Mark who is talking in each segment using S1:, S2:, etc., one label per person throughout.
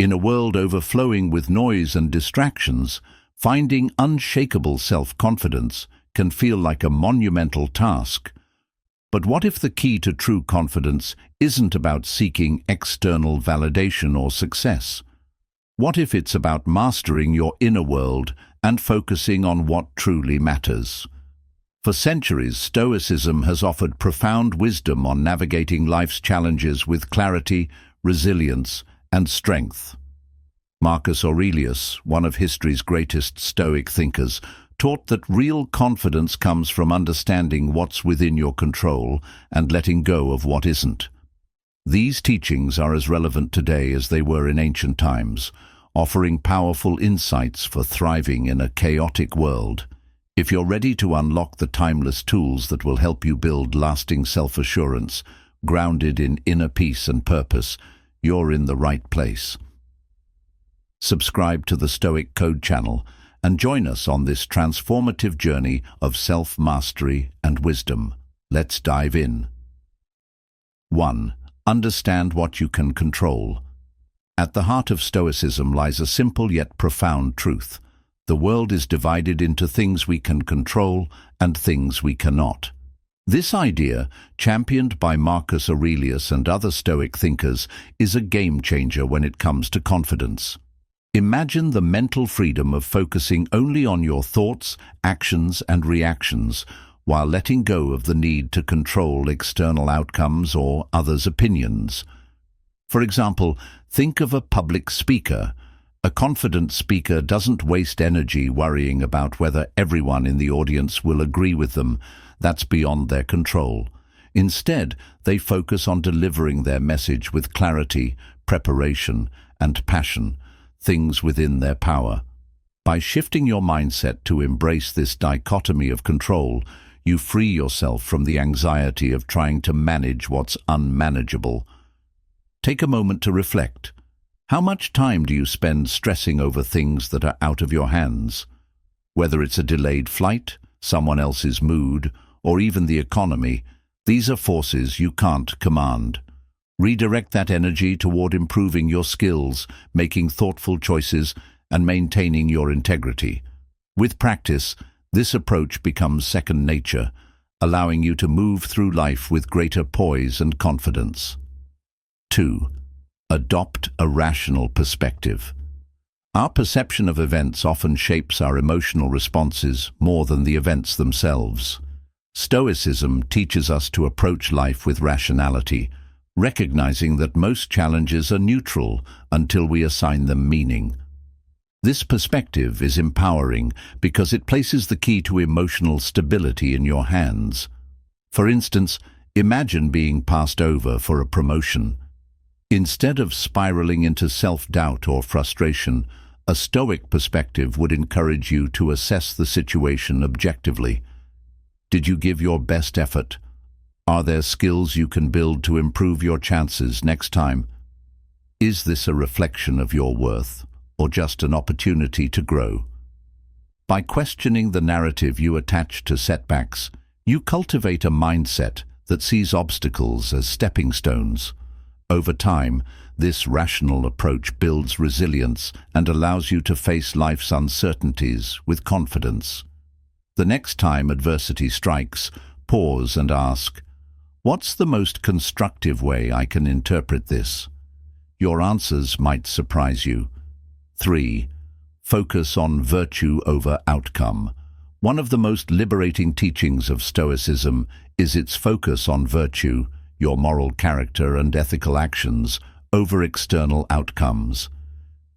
S1: In a world overflowing with noise and distractions, finding unshakable self-confidence can feel like a monumental task. But what if the key to true confidence isn't about seeking external validation or success? What if it's about mastering your inner world and focusing on what truly matters? For centuries, Stoicism has offered profound wisdom on navigating life's challenges with clarity, resilience, and strength. Marcus Aurelius, one of history's greatest Stoic thinkers, taught that real confidence comes from understanding what's within your control and letting go of what isn't. These teachings are as relevant today as they were in ancient times, offering powerful insights for thriving in a chaotic world. If you're ready to unlock the timeless tools that will help you build lasting self-assurance, grounded in inner peace and purpose, you're in the right place. Subscribe to the Stoic Code channel and join us on this transformative journey of self-mastery and wisdom. Let's dive in. 1. Understand what you can control. At the heart of Stoicism lies a simple yet profound truth. The world is divided into things we can control and things we cannot. This idea, championed by Marcus Aurelius and other Stoic thinkers, is a game-changer when it comes to confidence. Imagine the mental freedom of focusing only on your thoughts, actions, and reactions, while letting go of the need to control external outcomes or others' opinions. For example, think of a public speaker. A confident speaker doesn't waste energy worrying about whether everyone in the audience will agree with them. That's beyond their control. Instead, they focus on delivering their message with clarity, preparation, and passion, things within their power. By shifting your mindset to embrace this dichotomy of control, you free yourself from the anxiety of trying to manage what's unmanageable. Take a moment to reflect. How much time do you spend stressing over things that are out of your hands? Whether it's a delayed flight, someone else's mood, or even the economy, these are forces you can't command. Redirect that energy toward improving your skills, making thoughtful choices, and maintaining your integrity. With practice, this approach becomes second nature, allowing you to move through life with greater poise and confidence. 2. Adopt a rational perspective. Our perception of events often shapes our emotional responses more than the events themselves. Stoicism teaches us to approach life with rationality, recognizing that most challenges are neutral until we assign them meaning. This perspective is empowering because it places the key to emotional stability in your hands. For instance, imagine being passed over for a promotion. Instead of spiraling into self-doubt or frustration, a Stoic perspective would encourage you to assess the situation objectively. Did you give your best effort? Are there skills you can build to improve your chances next time? Is this a reflection of your worth, or just an opportunity to grow? By questioning the narrative you attach to setbacks, you cultivate a mindset that sees obstacles as stepping stones. Over time, this rational approach builds resilience and allows you to face life's uncertainties with confidence. The next time adversity strikes, pause and ask, "What's the most constructive way I can interpret this?" Your answers might surprise you. 3. Focus on virtue over outcome. One of the most liberating teachings of Stoicism is its focus on virtue, your moral character and ethical actions, over external outcomes.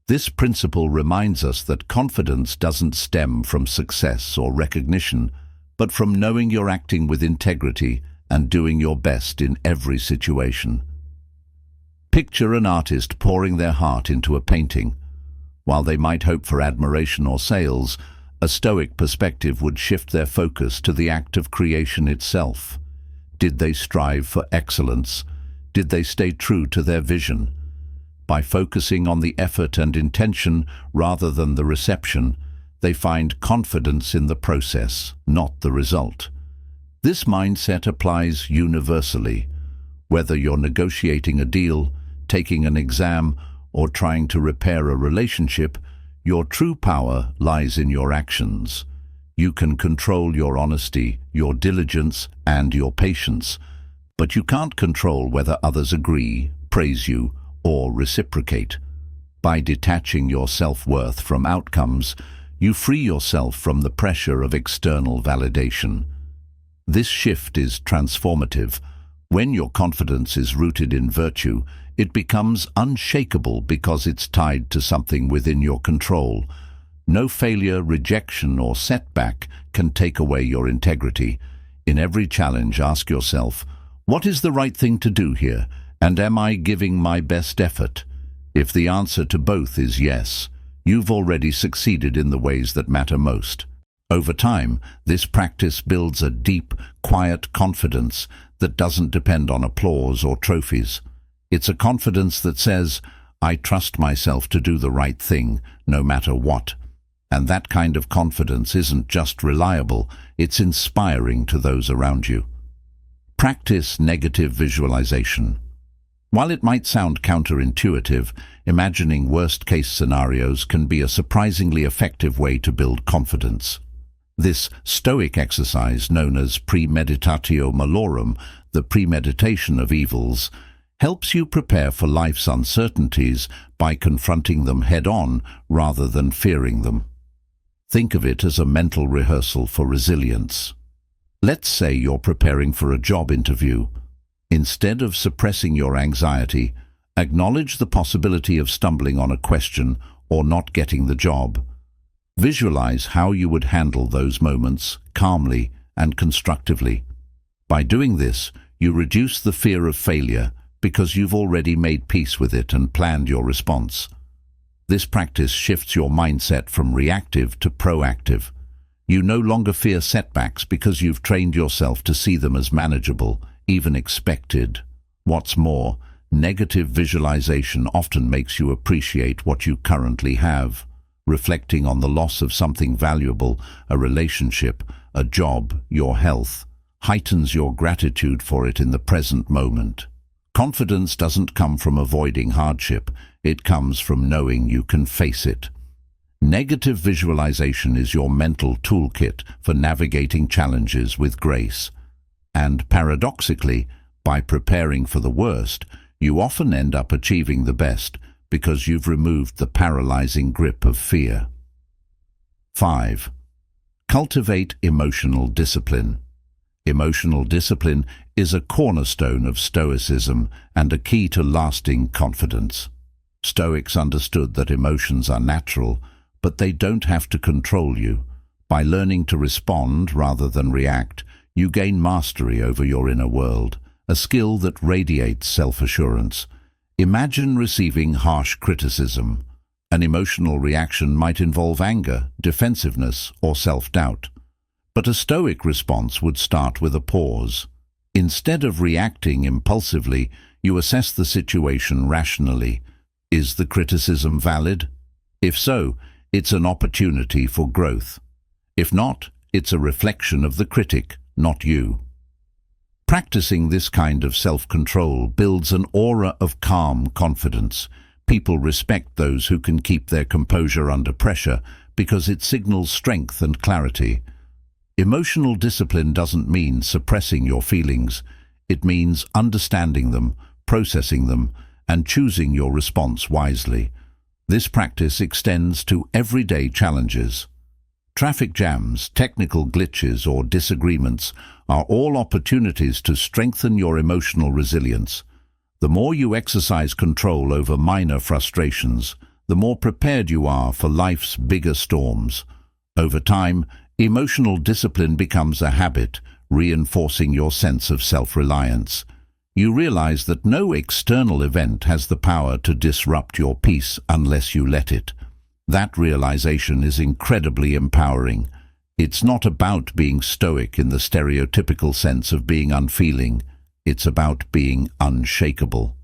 S1: This principle reminds us that confidence doesn't stem from success or recognition, but from knowing you're acting with integrity and doing your best in every situation. Picture an artist pouring their heart into a painting. While they might hope for admiration or sales, a Stoic perspective would shift their focus to the act of creation itself. Did they strive for excellence? Did they stay true to their vision? By focusing on the effort and intention rather than the reception, they find confidence in the process, not the result. This mindset applies universally. Whether you're negotiating a deal, taking an exam, or trying to repair a relationship, your true power lies in your actions. You can control your honesty, your diligence, and your patience, but you can't control whether others agree, praise you, or reciprocate. By detaching your self-worth from outcomes, you free yourself from the pressure of external validation. This shift is transformative. When your confidence is rooted in virtue, it becomes unshakable because it's tied to something within your control. No failure, rejection, or setback can take away your integrity. In every challenge, ask yourself, what is the right thing to do here, and am I giving my best effort? If the answer to both is yes, you've already succeeded in the ways that matter most. Over time, this practice builds a deep, quiet confidence that doesn't depend on applause or trophies. It's a confidence that says, I trust myself to do the right thing, no matter what. And that kind of confidence isn't just reliable, it's inspiring to those around you. Practice negative visualization. While it might sound counterintuitive, imagining worst-case scenarios can be a surprisingly effective way to build confidence. This Stoic exercise, known as premeditatio malorum, the premeditation of evils, helps you prepare for life's uncertainties by confronting them head-on rather than fearing them. Think of it as a mental rehearsal for resilience. Let's say you're preparing for a job interview. Instead of suppressing your anxiety, acknowledge the possibility of stumbling on a question or not getting the job. Visualize how you would handle those moments calmly and constructively. By doing this, you reduce the fear of failure because you've already made peace with it and planned your response. This practice shifts your mindset from reactive to proactive. You no longer fear setbacks because you've trained yourself to see them as manageable, even expected. What's more, negative visualization often makes you appreciate what you currently have. Reflecting on the loss of something valuable, a relationship, a job, your health, heightens your gratitude for it in the present moment. Confidence doesn't come from avoiding hardship, it comes from knowing you can face it. Negative visualization is your mental toolkit for navigating challenges with grace. And paradoxically, by preparing for the worst, you often end up achieving the best because you've removed the paralyzing grip of fear. 5. Cultivate emotional discipline. Emotional discipline is a cornerstone of Stoicism and a key to lasting confidence. Stoics understood that emotions are natural, but they don't have to control you. By learning to respond rather than react, you gain mastery over your inner world, a skill that radiates self-assurance. Imagine receiving harsh criticism. An emotional reaction might involve anger, defensiveness, or self-doubt. But a Stoic response would start with a pause. Instead of reacting impulsively, you assess the situation rationally. Is the criticism valid? If so, it's an opportunity for growth. If not, it's a reflection of the critic, not you. Practicing this kind of self-control builds an aura of calm confidence. People respect those who can keep their composure under pressure because it signals strength and clarity. Emotional discipline doesn't mean suppressing your feelings. It means understanding them, processing them, and choosing your response wisely. This practice extends to everyday challenges. Traffic jams, technical glitches, or disagreements are all opportunities to strengthen your emotional resilience. The more you exercise control over minor frustrations, the more prepared you are for life's bigger storms. Over time, emotional discipline becomes a habit, reinforcing your sense of self-reliance. You realize that no external event has the power to disrupt your peace unless you let it. That realization is incredibly empowering. It's not about being stoic in the stereotypical sense of being unfeeling. It's about being unshakable.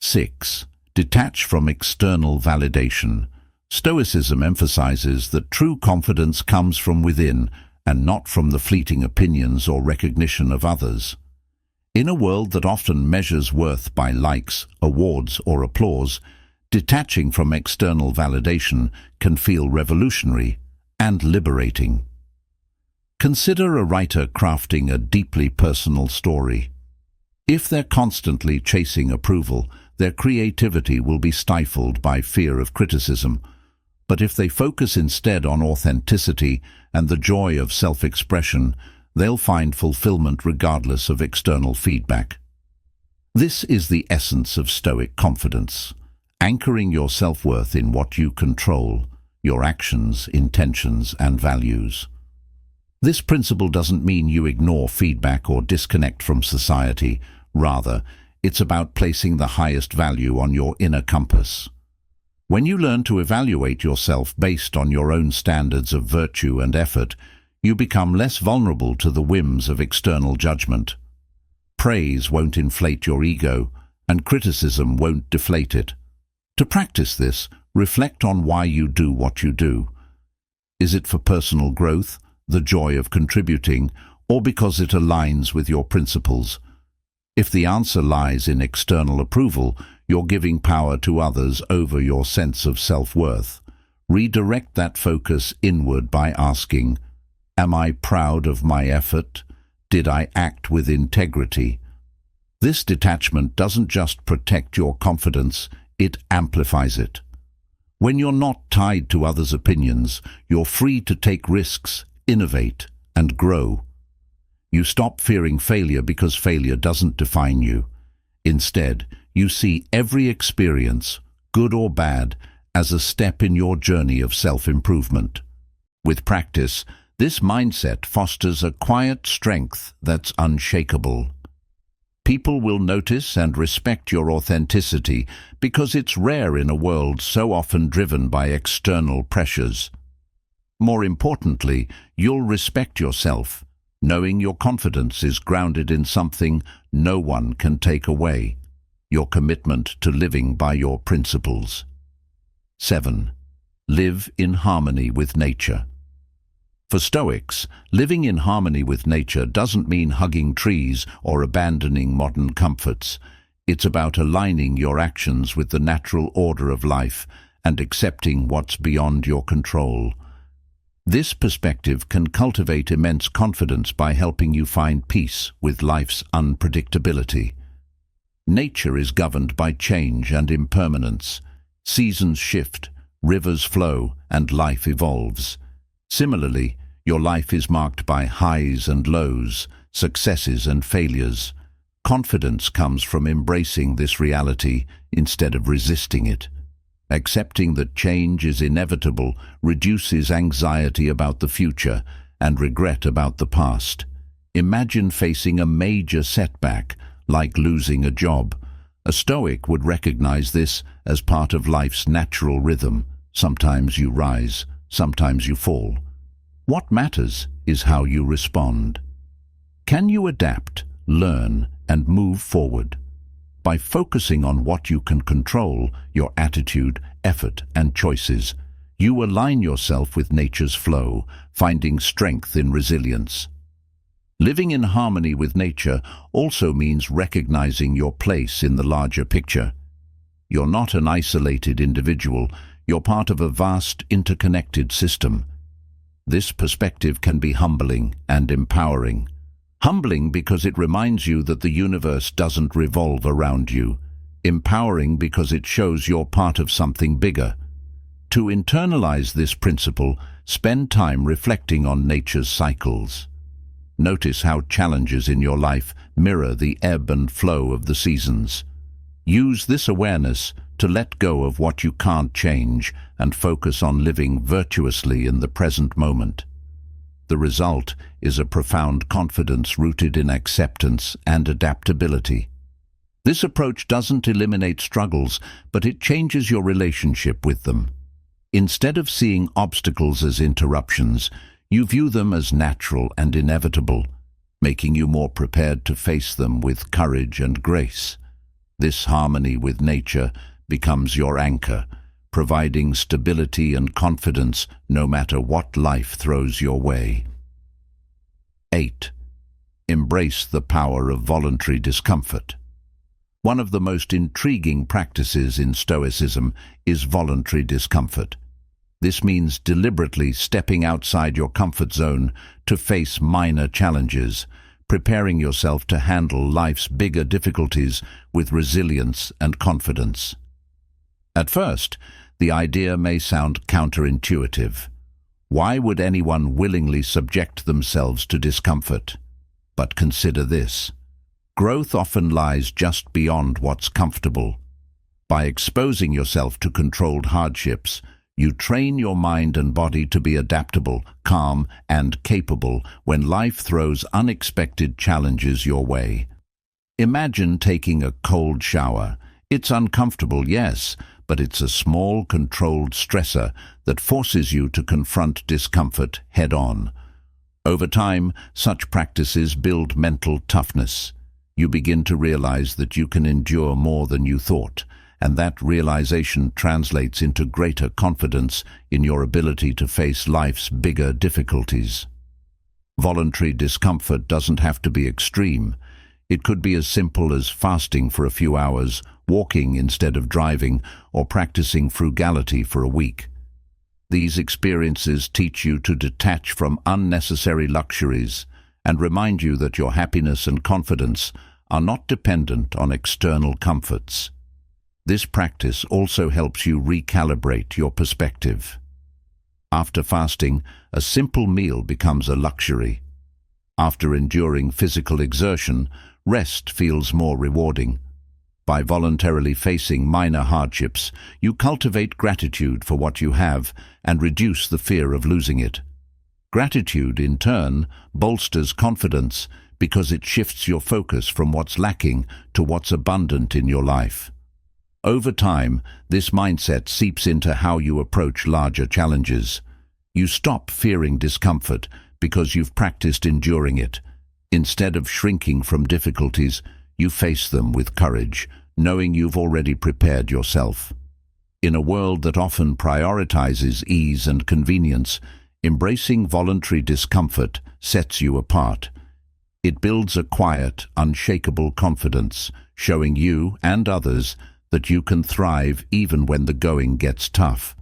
S1: 6. Detach from external validation. Stoicism emphasizes that true confidence comes from within and not from the fleeting opinions or recognition of others. In a world that often measures worth by likes, awards, or applause, Detaching from external validation can feel revolutionary and liberating. Consider a writer crafting a deeply personal story. If they're constantly chasing approval, their creativity will be stifled by fear of criticism. But if they focus instead on authenticity and the joy of self-expression, they'll find fulfillment regardless of external feedback. This is the essence of Stoic confidence, anchoring your self-worth in what you control, your actions, intentions, and values. This principle doesn't mean you ignore feedback or disconnect from society. Rather, it's about placing the highest value on your inner compass. When you learn to evaluate yourself based on your own standards of virtue and effort, you become less vulnerable to the whims of external judgment. Praise won't inflate your ego, and criticism won't deflate it. To practice this, reflect on why you do what you do. Is it for personal growth, the joy of contributing, or because it aligns with your principles? If the answer lies in external approval, you're giving power to others over your sense of self-worth. Redirect that focus inward by asking, am I proud of my effort? Did I act with integrity? This detachment doesn't just protect your confidence, it amplifies it. When you're not tied to others' opinions, you're free to take risks, innovate, and grow. You stop fearing failure because failure doesn't define you. Instead, you see every experience, good or bad, as a step in your journey of self-improvement. With practice, this mindset fosters a quiet strength that's unshakable. People will notice and respect your authenticity because it's rare in a world so often driven by external pressures. More importantly, you'll respect yourself, knowing your confidence is grounded in something no one can take away, your commitment to living by your principles. 7. Live in harmony with nature. For Stoics, living in harmony with nature doesn't mean hugging trees or abandoning modern comforts. It's about aligning your actions with the natural order of life and accepting what's beyond your control. This perspective can cultivate immense confidence by helping you find peace with life's unpredictability. Nature is governed by change and impermanence. Seasons shift, rivers flow, and life evolves. Similarly, your life is marked by highs and lows, successes and failures. Confidence comes from embracing this reality instead of resisting it. Accepting that change is inevitable reduces anxiety about the future and regret about the past. Imagine facing a major setback, like losing a job. A Stoic would recognize this as part of life's natural rhythm. Sometimes you rise, sometimes you fall. What matters is how you respond. Can you adapt, learn, and move forward? By focusing on what you can control, your attitude, effort, and choices, you align yourself with nature's flow, finding strength in resilience. Living in harmony with nature also means recognizing your place in the larger picture. You're not an isolated individual, you're part of a vast, interconnected system. This perspective can be humbling and empowering. Humbling because it reminds you that the universe doesn't revolve around you. Empowering because it shows you're part of something bigger. To internalize this principle, spend time reflecting on nature's cycles. Notice how challenges in your life mirror the ebb and flow of the seasons. Use this awareness to let go of what you can't change and focus on living virtuously in the present moment. The result is a profound confidence rooted in acceptance and adaptability. This approach doesn't eliminate struggles, but it changes your relationship with them. Instead of seeing obstacles as interruptions, you view them as natural and inevitable, making you more prepared to face them with courage and grace. This harmony with nature becomes your anchor, providing stability and confidence no matter what life throws your way. 8. Embrace the power of voluntary discomfort. One of the most intriguing practices in Stoicism is voluntary discomfort. This means deliberately stepping outside your comfort zone to face minor challenges, preparing yourself to handle life's bigger difficulties with resilience and confidence. At first, the idea may sound counterintuitive. Why would anyone willingly subject themselves to discomfort? But consider this. Growth often lies just beyond what's comfortable. By exposing yourself to controlled hardships, you train your mind and body to be adaptable, calm, and capable when life throws unexpected challenges your way. Imagine taking a cold shower. It's uncomfortable, yes, but it's a small, controlled stressor that forces you to confront discomfort head-on. Over time, such practices build mental toughness. You begin to realize that you can endure more than you thought, and that realization translates into greater confidence in your ability to face life's bigger difficulties. Voluntary discomfort doesn't have to be extreme. It could be as simple as fasting for a few hours, walking instead of driving, or practicing frugality for a week. These experiences teach you to detach from unnecessary luxuries and remind you that your happiness and confidence are not dependent on external comforts. This practice also helps you recalibrate your perspective. After fasting, a simple meal becomes a luxury. After enduring physical exertion, rest feels more rewarding. By voluntarily facing minor hardships, you cultivate gratitude for what you have and reduce the fear of losing it. Gratitude, in turn, bolsters confidence because it shifts your focus from what's lacking to what's abundant in your life. Over time, this mindset seeps into how you approach larger challenges. You stop fearing discomfort because you've practiced enduring it. Instead of shrinking from difficulties, you face them with courage, knowing you've already prepared yourself. In a world that often prioritizes ease and convenience, embracing voluntary discomfort sets you apart. It builds a quiet, unshakable confidence, showing you and others that you can thrive even when the going gets tough.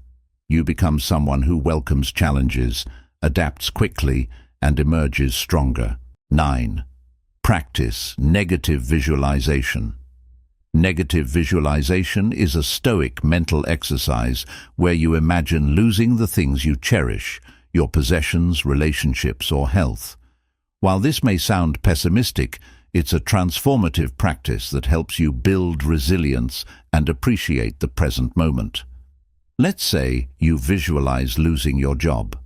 S1: You become someone who welcomes challenges, adapts quickly, and emerges stronger. 9. Practice negative visualization. Negative visualization is a stoic mental exercise where you imagine losing the things you cherish, your possessions, relationships, or health. While this may sound pessimistic, it's a transformative practice that helps you build resilience and appreciate the present moment. Let's say you visualize losing your job.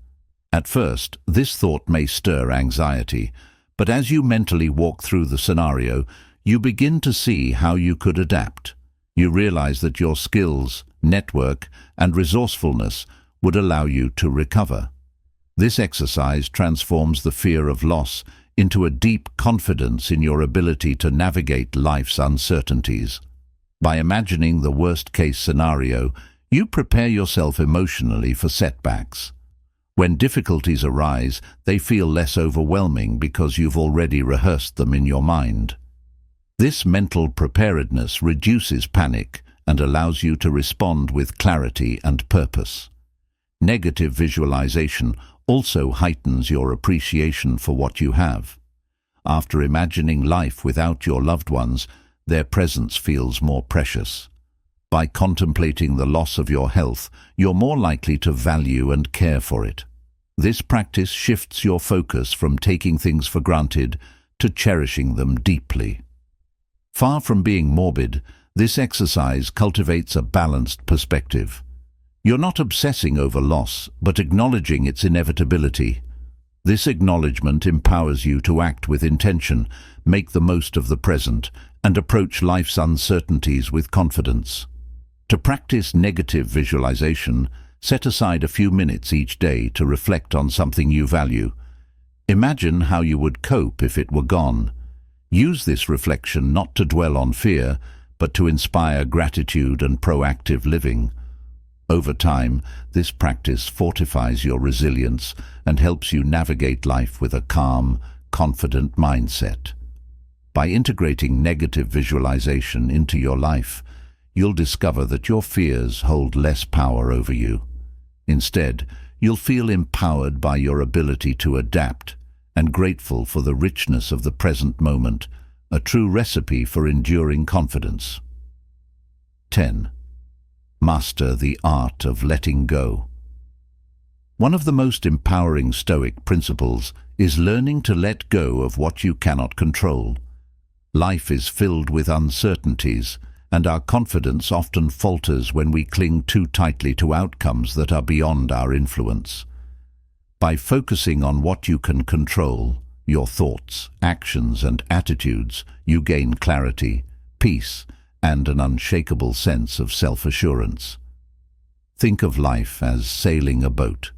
S1: At first, this thought may stir anxiety, but as you mentally walk through the scenario, you begin to see how you could adapt. You realize that your skills, network, and resourcefulness would allow you to recover. This exercise transforms the fear of loss into a deep confidence in your ability to navigate life's uncertainties. By imagining the worst-case scenario, you prepare yourself emotionally for setbacks. When difficulties arise, they feel less overwhelming because you've already rehearsed them in your mind. This mental preparedness reduces panic and allows you to respond with clarity and purpose. Negative visualization also heightens your appreciation for what you have. After imagining life without your loved ones, their presence feels more precious. By contemplating the loss of your health, you're more likely to value and care for it. This practice shifts your focus from taking things for granted to cherishing them deeply. Far from being morbid, this exercise cultivates a balanced perspective. You're not obsessing over loss, but acknowledging its inevitability. This acknowledgement empowers you to act with intention, make the most of the present, and approach life's uncertainties with confidence. To practice negative visualization, set aside a few minutes each day to reflect on something you value. Imagine how you would cope if it were gone. Use this reflection not to dwell on fear, but to inspire gratitude and proactive living. Over time, this practice fortifies your resilience and helps you navigate life with a calm, confident mindset. By integrating negative visualization into your life, you'll discover that your fears hold less power over you. Instead, you'll feel empowered by your ability to adapt and grateful for the richness of the present moment, a true recipe for enduring confidence. 10. Master the art of letting go. One of the most empowering Stoic principles is learning to let go of what you cannot control. Life is filled with uncertainties, and our confidence often falters when we cling too tightly to outcomes that are beyond our influence. By focusing on what you can control, your thoughts, actions, and attitudes, you gain clarity, peace, and an unshakable sense of self-assurance. Think of life as sailing a boat.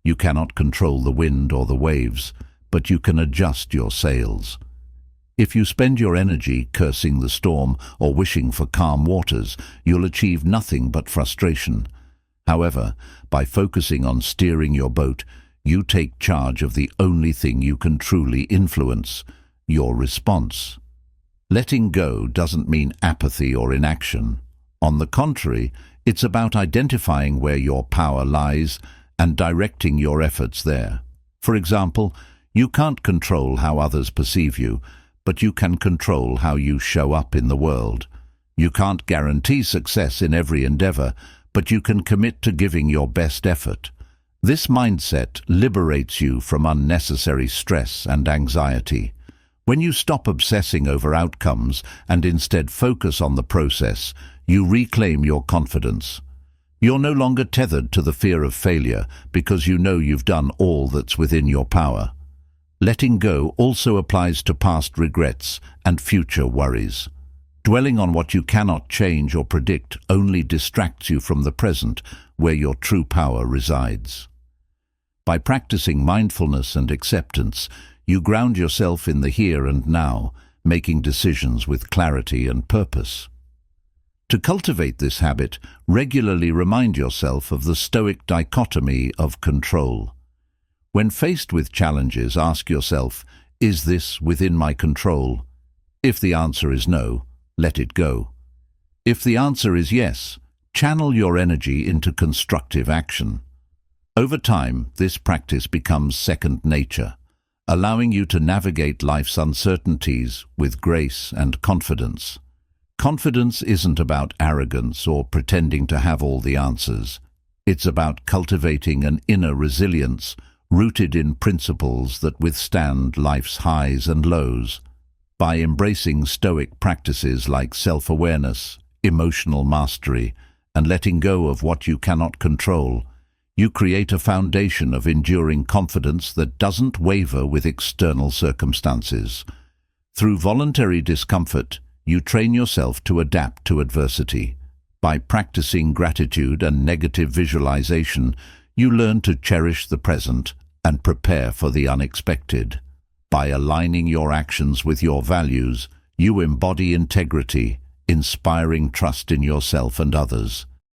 S1: You cannot control the wind or the waves, but you can adjust your sails. If you spend your energy cursing the storm or wishing for calm waters, you'll achieve nothing but frustration. However, by focusing on steering your boat, you take charge of the only thing you can truly influence, your response. Letting go doesn't mean apathy or inaction. On the contrary, it's about identifying where your power lies and directing your efforts there. For example, you can't control how others perceive you, but you can control how you show up in the world. You can't guarantee success in every endeavor, but you can commit to giving your best effort. This mindset liberates you from unnecessary stress and anxiety. When you stop obsessing over outcomes and instead focus on the process, you reclaim your confidence. You're no longer tethered to the fear of failure because you know you've done all that's within your power. Letting go also applies to past regrets and future worries. Dwelling on what you cannot change or predict only distracts you from the present, where your true power resides. By practicing mindfulness and acceptance, you ground yourself in the here and now, making decisions with clarity and purpose. To cultivate this habit, regularly remind yourself of the Stoic dichotomy of control. When faced with challenges, ask yourself, is this within my control? If the answer is no, let it go. If the answer is yes, channel your energy into constructive action. Over time, this practice becomes second nature, allowing you to navigate life's uncertainties with grace and confidence. Confidence isn't about arrogance or pretending to have all the answers. It's about cultivating an inner resilience rooted in principles that withstand life's highs and lows. By embracing Stoic practices like self-awareness, emotional mastery, and letting go of what you cannot control, you create a foundation of enduring confidence that doesn't waver with external circumstances. Through voluntary discomfort, you train yourself to adapt to adversity. By practicing gratitude and negative visualization, you learn to cherish the present and prepare for the unexpected. By aligning your actions with your values, you embody integrity, inspiring trust in yourself and others.